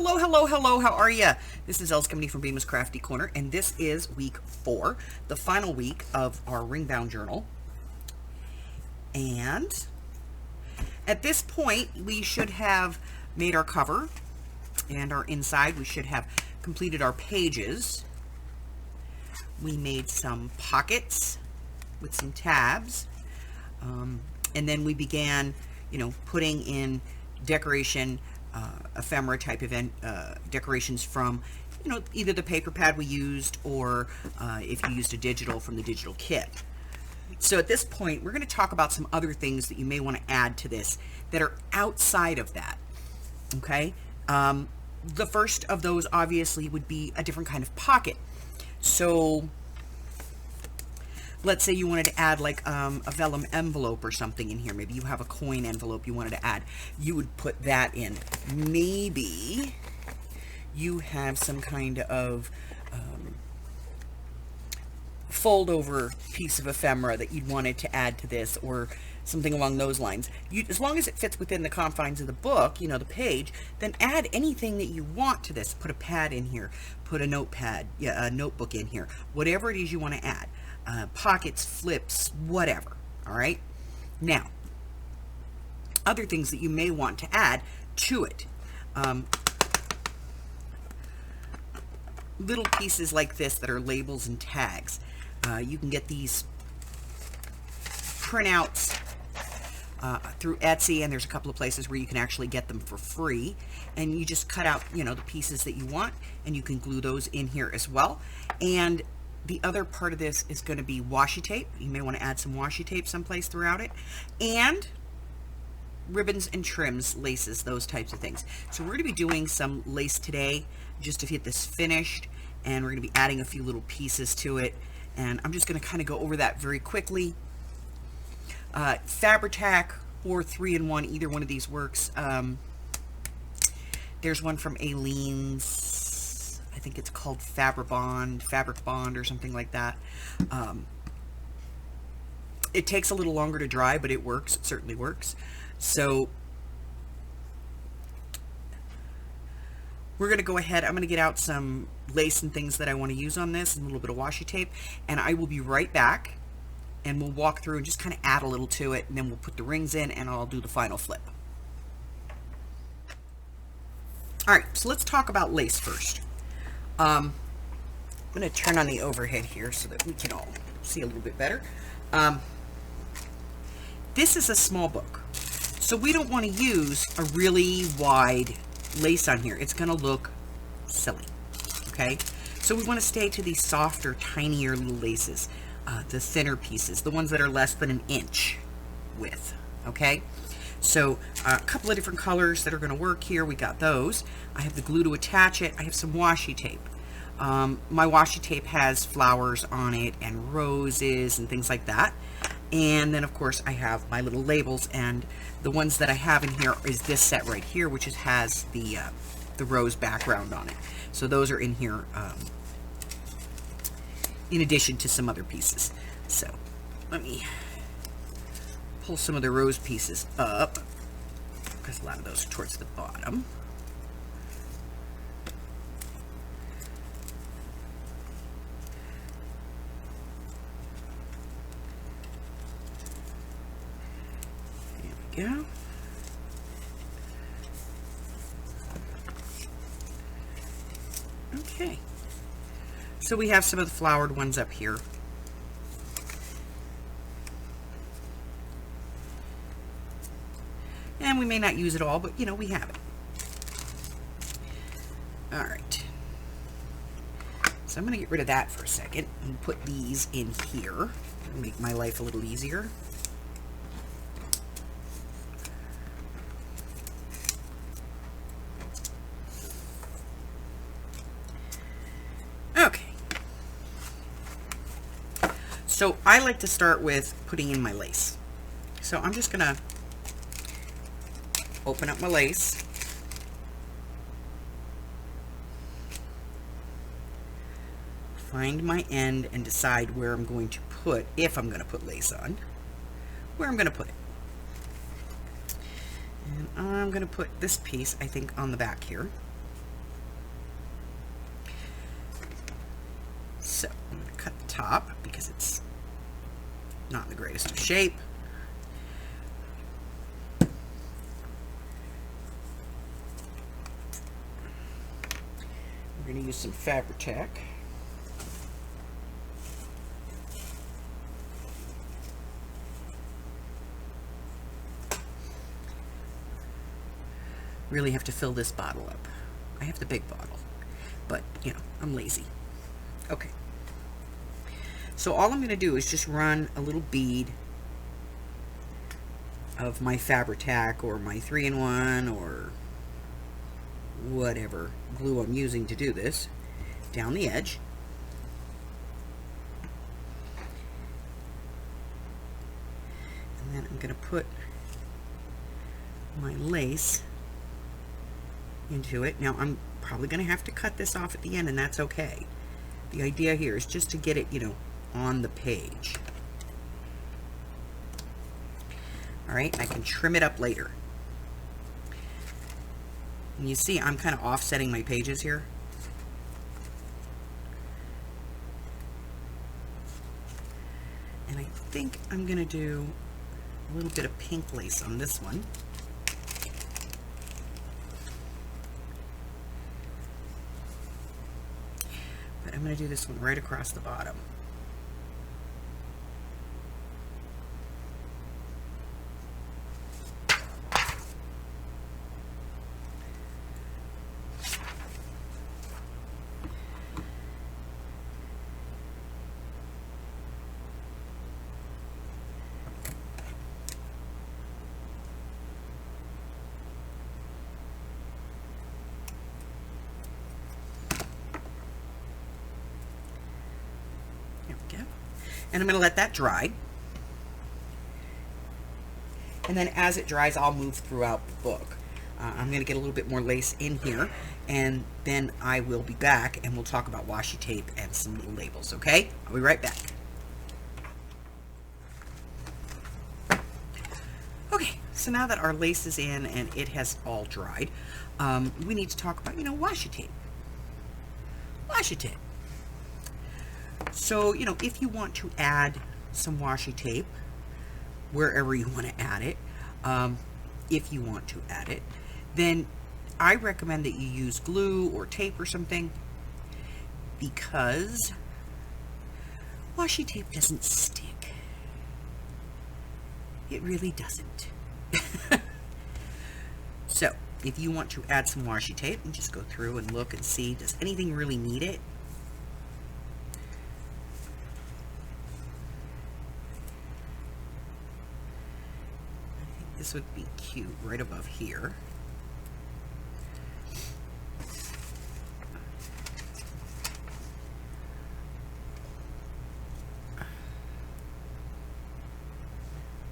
Hello, hello, hello. How are ya? This is Els coming from Bemis Crafty Corner, and this is week 4, the final week of our Ringbound journal. And at this point, we should have made our cover and our inside. We should have completed our pages. We made some pockets with some tabs, and then we began, putting in decoration, ephemera type event decorations from, either the paper pad we used or if you used a digital from the digital kit. So at this point, we're going to talk about some other things that you may want to add to this that are outside of that. Okay. The first of those obviously would be a different kind of pocket. So let's say you wanted to add like a vellum envelope or something in here. Maybe you have a coin envelope you wanted to add. You would put that in. Maybe you have some kind of fold over piece of ephemera that you'd wanted to add to this, or something along those lines. As long as it fits within the confines of the book, the page, then add anything that you want to this. Put a pad in here, put a notepad, a notebook in here, whatever it is you want to add. Pockets, flips, whatever. All right. Now, other things that you may want to add to it. Little pieces like this that are labels and tags. You can get these printouts through Etsy, and there's a couple of places where you can actually get them for free. And you just cut out, the pieces that you want, and you can glue those in here as well. And the other part of this is going to be washi tape. You may want to add some washi tape someplace throughout it. And ribbons and trims, laces, those types of things. So we're going to be doing some lace today just to get this finished. And we're going to be adding a few little pieces to it. And I'm just going to kind of go over that very quickly. Fabri-Tac or 3-in-1, either one of these works. There's one from Aleene's. I think it's called Fabric Bond or something like that. It takes a little longer to dry, but it works. It certainly works. So we're going to go ahead. I'm going to get out some lace and things that I want to use on this, and a little bit of washi tape, and I will be right back, and we'll walk through and just kind of add a little to it, and then we'll put the rings in, and I'll do the final flip. All right, so let's talk about lace first. I'm going to turn on the overhead here so that we can all see a little bit better. This is a small book, so we don't want to use a really wide lace on here. It's going to look silly. Okay, so we want to stay to these softer, tinier little laces, the thinner pieces, the ones that are less than an inch width. Okay, so a couple of different colors that are going to work here. We got those. I have the glue to attach it. I have some washi tape. My washi tape has flowers on it and roses and things like that. And then of course I have my little labels, and the ones that I have in here is this set right here, which has the rose background on it. So those are in here in addition to some other pieces. So let me pull some of the rose pieces up, because a lot of those are towards the bottom. There we go. Okay, so we have some of the flowered ones up here. And we may not use it all, but we have it. All right. So I'm going to get rid of that for a second and put these in here to make my life a little easier. Okay. So I like to start with putting in my lace. So I'm just going to open up my lace. Find my end and decide where I'm going to put, if I'm going to put lace on, where I'm going to put it. And I'm going to put this piece, I think, on the back here. because it's not in the greatest of shape. We're going to use some Fabri-Tac. Really have to fill this bottle up. I have the big bottle, but you know, I'm lazy. Okay. So all I'm going to do is just run a little bead of my Fabri-Tac or my 3-in-1 or whatever glue I'm using to do this down the edge. And then I'm going to put my lace into it. Now I'm probably going to have to cut this off at the end, and that's okay. The idea here is just to get it, you know, on the page. Alright, I can trim it up later. And you see I'm kind of offsetting my pages here. And I think I'm going to do a little bit of pink lace on this one. But I'm going to do this one right across the bottom. And I'm going to let that dry. And then as it dries, I'll move throughout the book. I'm going to get a little bit more lace in here, and then I will be back and we'll talk about washi tape and some little labels, okay? I'll be right back. Okay, so now that our lace is in and it has all dried, we need to talk about, you know, washi tape. Washi tape. So, you know, if you want to add some washi tape, wherever you want to add it, if you want to add it, then I recommend that you use glue or tape or something, because washi tape doesn't stick. It really doesn't. So, if you want to add some washi tape, and just go through and look and see, does anything really need it? This would be cute right above here.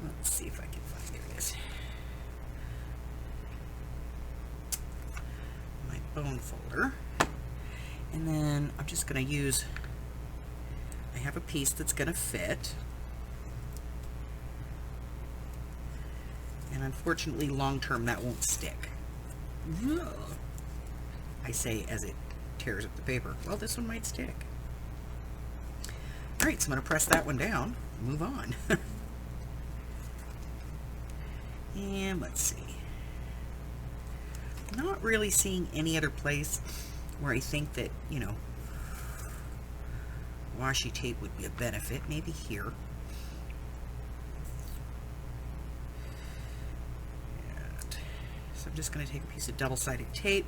Let's see if I can find, there it is. My bone folder. And then I'm just going to use, I have a piece that's going to fit. And unfortunately, long term, that won't stick. I say as it tears up the paper. Well, this one might stick. All right, so I'm going to press that one down. Move on. And let's see. Not really seeing any other place where I think that, you know, washi tape would be a benefit. Maybe here. So I'm just going to take a piece of double-sided tape.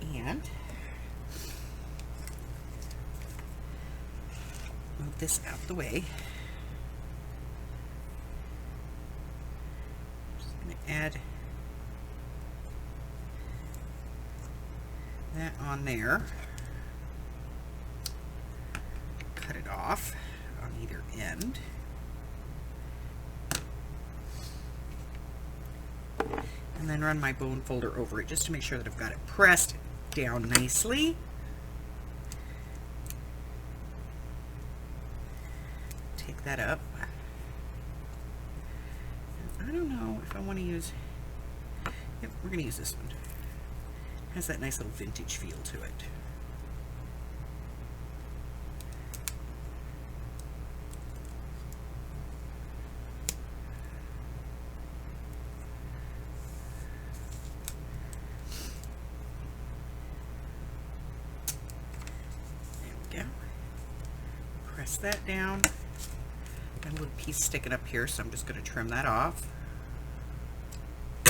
And move this out the way. Add that on there, cut it off on either end, and then run my bone folder over it just to make sure that I've got it pressed down nicely. pick that up. I don't know if I want to use, yep, we're going to use this one. It has that nice little vintage feel to it. Press that down. Got a little piece sticking up here, so I'm just going to trim that off.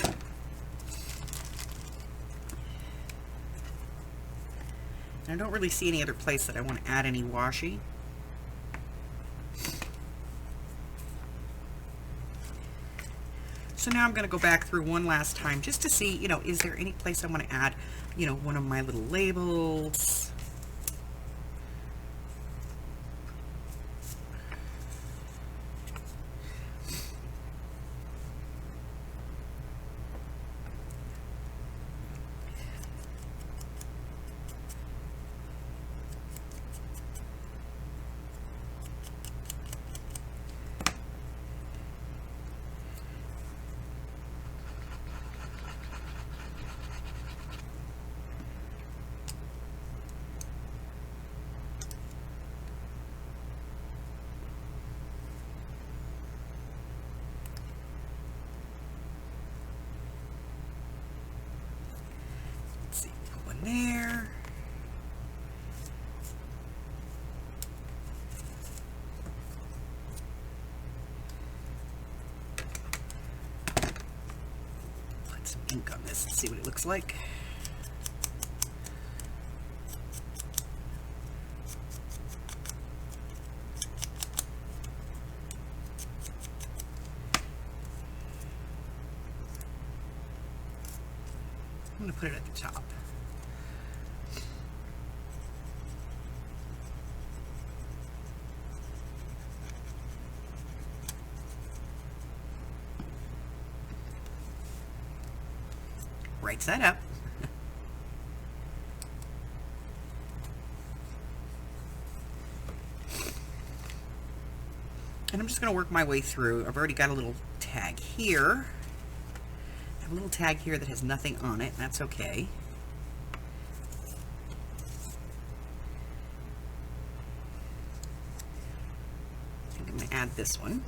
And I don't really see any other place that I want to add any washi. So now I'm going to go back through one last time just to see, you know, is there any place I want to add, you know, one of my little labels. There. Put some ink on this and see what it looks like. I'm going to put it at the top. Right side up. And I'm just going to work my way through. I've already got a little tag here. I have a little tag here that has nothing on it. That's okay. I think I'm going to add this one.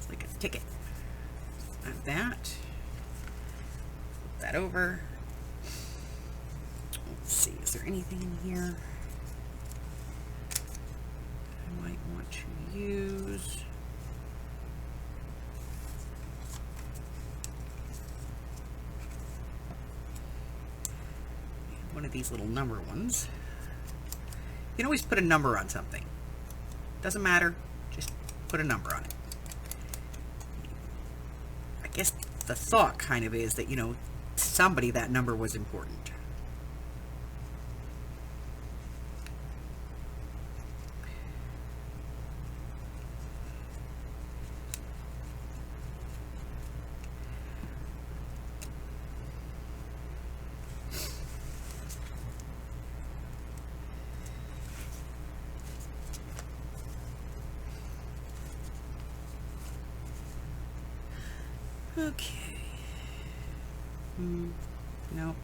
Like a ticket. Add that. Flip that over. Let's see, is there anything in here I might want to use? One of these little number ones. You can always put a number on something. Doesn't matter, just put a number on it. I guess the thought kind of is that, you know, to somebody that number was important. Okay. No.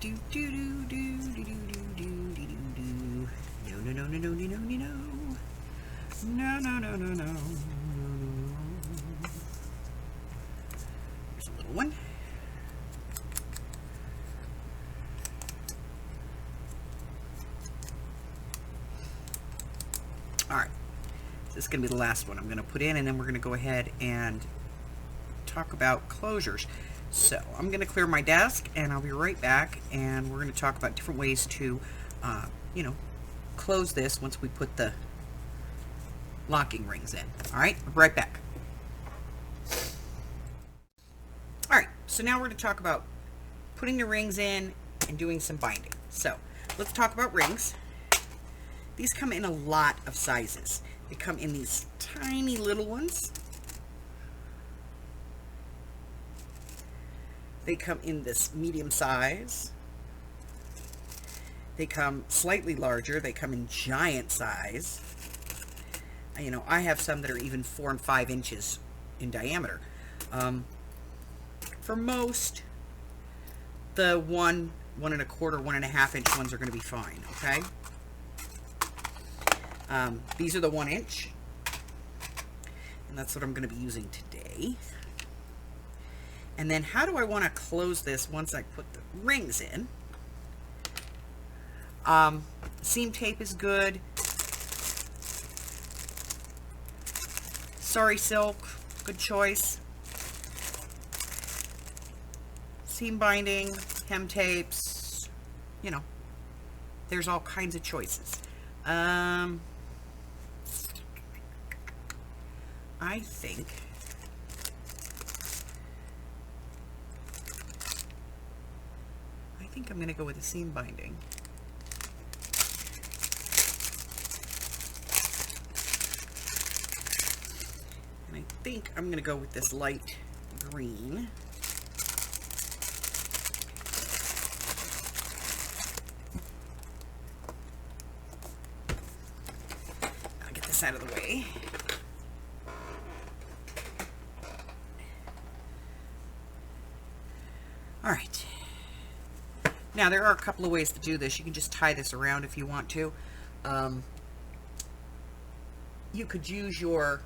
No, no, no, no, no, no, no, no. No, no, no, no, no. There's a little one. All right. This is going to be the last one I'm going to put in, and then we're going to go ahead and talk about closures. So I'm going to clear my desk, and I'll be right back, and we're going to talk about different ways to, you know, close this once we put the locking rings in. All right, I'll be right back. All right, so now we're going to talk about putting the rings in and doing some binding. So let's talk about rings. These come in a lot of sizes. They come in these tiny little ones. They come in this medium size. They come slightly larger. They come in giant size. You know, I have some that are even 4 and 5 inches in diameter. For most, the 1, 1 1/4, 1 1/2 inch ones are going to be fine, okay? These are the 1 inch, and that's what I'm going to be using today. And then how do I want to close this once I put the rings in? Seam tape is good. Sari silk, good choice. Seam binding, hem tapes, you know, there's all kinds of choices. I think I'm going to go with the seam binding. And I think I'm going to go with this light green. I'll get this out of the way. All right. Now there are a couple of ways to do this. You can just tie this around if you want to. You could use your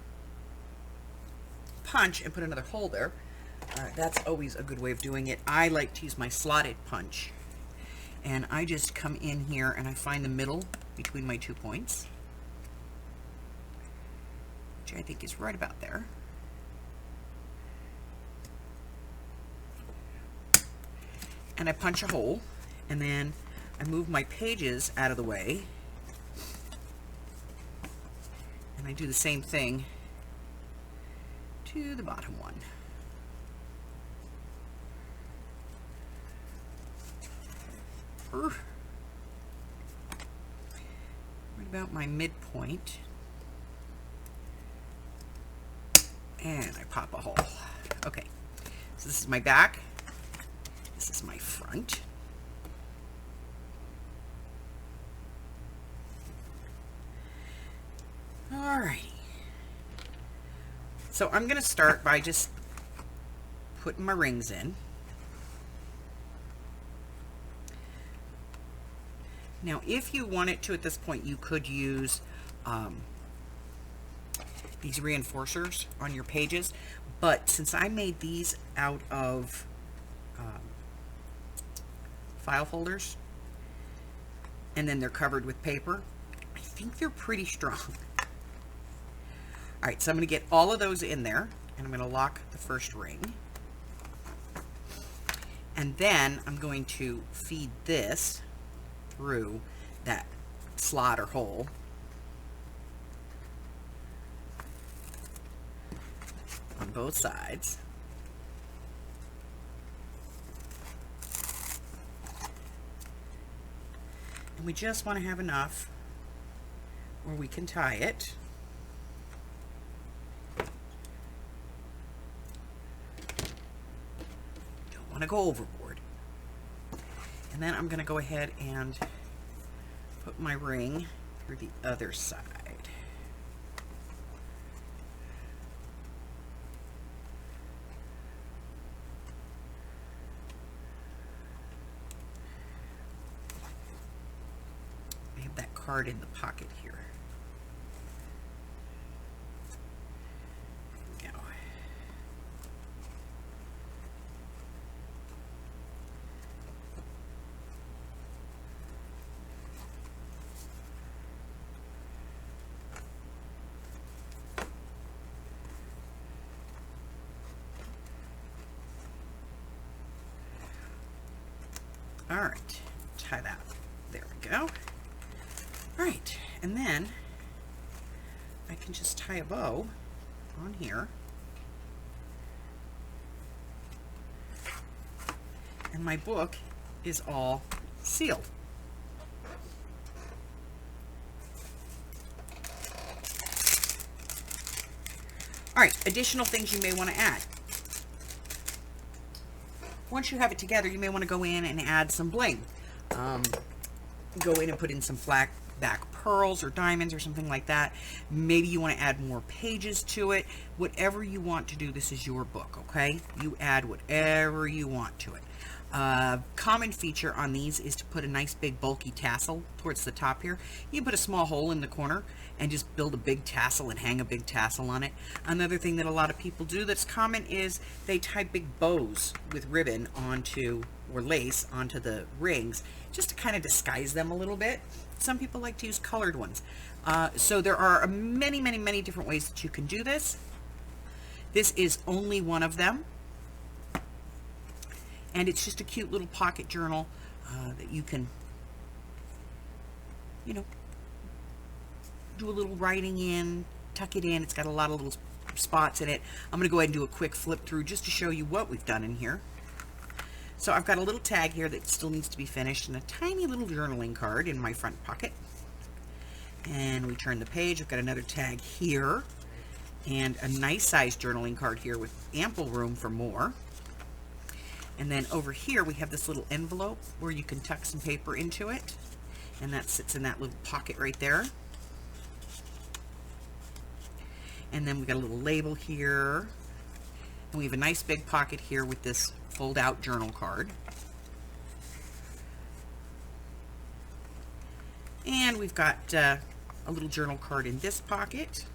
punch and put another hole there. That's always a good way of doing it. I like to use my slotted punch, and I just come in here and I find the middle between my 2 points, which I think is right about there. And I punch a hole, and then I move my pages out of the way, and I do the same thing to the bottom one. Right about my midpoint, and I pop a hole. Okay, so this is my back. This is my front. Alrighty. So I'm going to start by just putting my rings in. Now, if you wanted to at this point, you could use these reinforcers on your pages, but since I made these out of file folders, and then they're covered with paper, I think they're pretty strong. Alright, so I'm going to get all of those in there, and I'm going to lock the first ring. And then I'm going to feed this through that slot or hole. On both sides. And we just want to have enough where we can tie it. Don't want to go overboard. And then I'm going to go ahead and put my ring through the other side. card in the pocket here. There we go. All right, tie that. There we go. All right, and then I can just tie a bow on here. And my book is all sealed. All right, additional things you may want to add. Once you have it together, you may want to go in and add some bling. Go in and put in some flat back pearls or diamonds or something like that. Maybe you want to add more pages to it. Whatever you want to do, this is your book, okay? You add whatever you want to it. Common feature on these is to put a nice big bulky tassel towards the top here. You can put a small hole in the corner and just build a big tassel and hang a big tassel on it. Another thing that a lot of people do that's common is they tie big bows with ribbon onto, or lace onto the rings, just to kind of disguise them a little bit. Some people like to use colored ones. So there are many, many, many different ways that you can do this. This is only one of them. And it's just a cute little pocket journal that you can, you know, do a little writing in, tuck it in. It's got a lot of little spots in it. I'm going to go ahead and do a quick flip through just to show you what we've done in here. So I've got a little tag here that still needs to be finished and a tiny little journaling card in my front pocket. And we turn the page. I've got another tag here and a nice sized journaling card here with ample room for more. And then over here we have this little envelope where you can tuck some paper into it, and that sits in that little pocket right there. And then we've got a little label here, and we have a nice big pocket here with this fold out journal card. And we've got a little journal card in this pocket,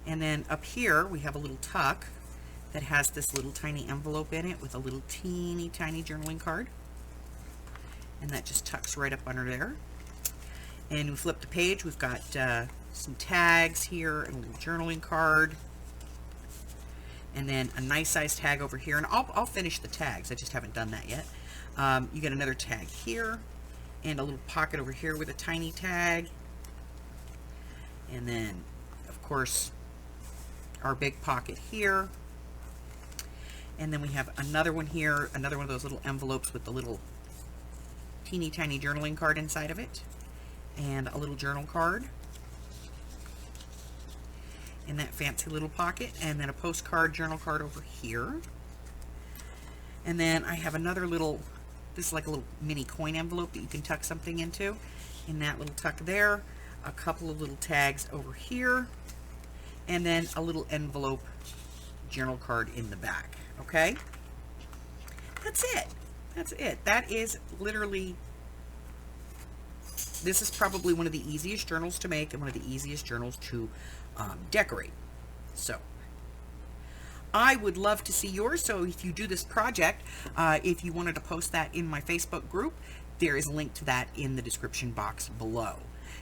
and then up here we have a little tuck that has this little tiny envelope in it with a little teeny tiny journaling card, and that just tucks right up under there. And we flip the page, we've got some tags here and a little journaling card, and then a nice size tag over here, and I'll finish the tags, I just haven't done that yet. You get another tag here and a little pocket over here with a tiny tag, and then of course our big pocket here. And then we have another one here, another one of those little envelopes with the little teeny tiny journaling card inside of it, and a little journal card in that fancy little pocket, and then a postcard journal card over here. And then I have another little, this is like a little mini coin envelope that you can tuck something into, in that little tuck there, a couple of little tags over here, and then a little envelope journal card in the back. Okay, that's it. That's it. That is literally, this is probably one of the easiest journals to make and one of the easiest journals to decorate. So I would love to see yours. So if you do this project, if you wanted to post that in my Facebook group, there is a link to that in the description box below.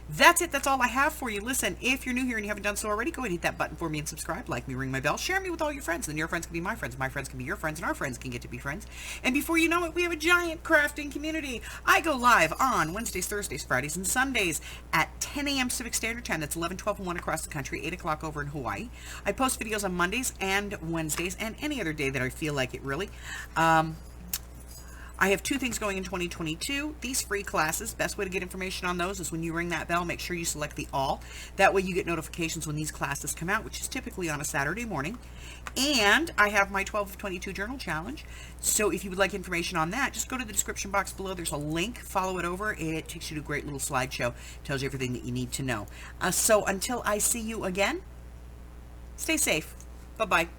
That's it. That's all I have for you. Listen, if you're new here and you haven't done so already, go ahead and hit that button for me and subscribe, like me, ring my bell, share me with all your friends. Then your friends can be my friends can be your friends, and our friends can get to be friends. And before you know it, we have a giant crafting community. I go live on Wednesdays, Thursdays, Fridays, and Sundays at 10 a.m. Pacific Standard Time. That's 11, 12, and 1 across the country, 8 o'clock over in Hawaii. I post videos on Mondays and Wednesdays and any other day that I feel like it, really. I have two things going in 2022. These free classes, best way to get information on those is when you ring that bell, make sure you select the all. That way you get notifications when these classes come out, which is typically on a Saturday morning. And I have my 12 of 22 journal challenge. So if you would like information on that, just go to the description box below. There's a link. Follow it over. It takes you to a great little slideshow. Tells you everything that you need to know. So until I see you again, stay safe. Bye-bye.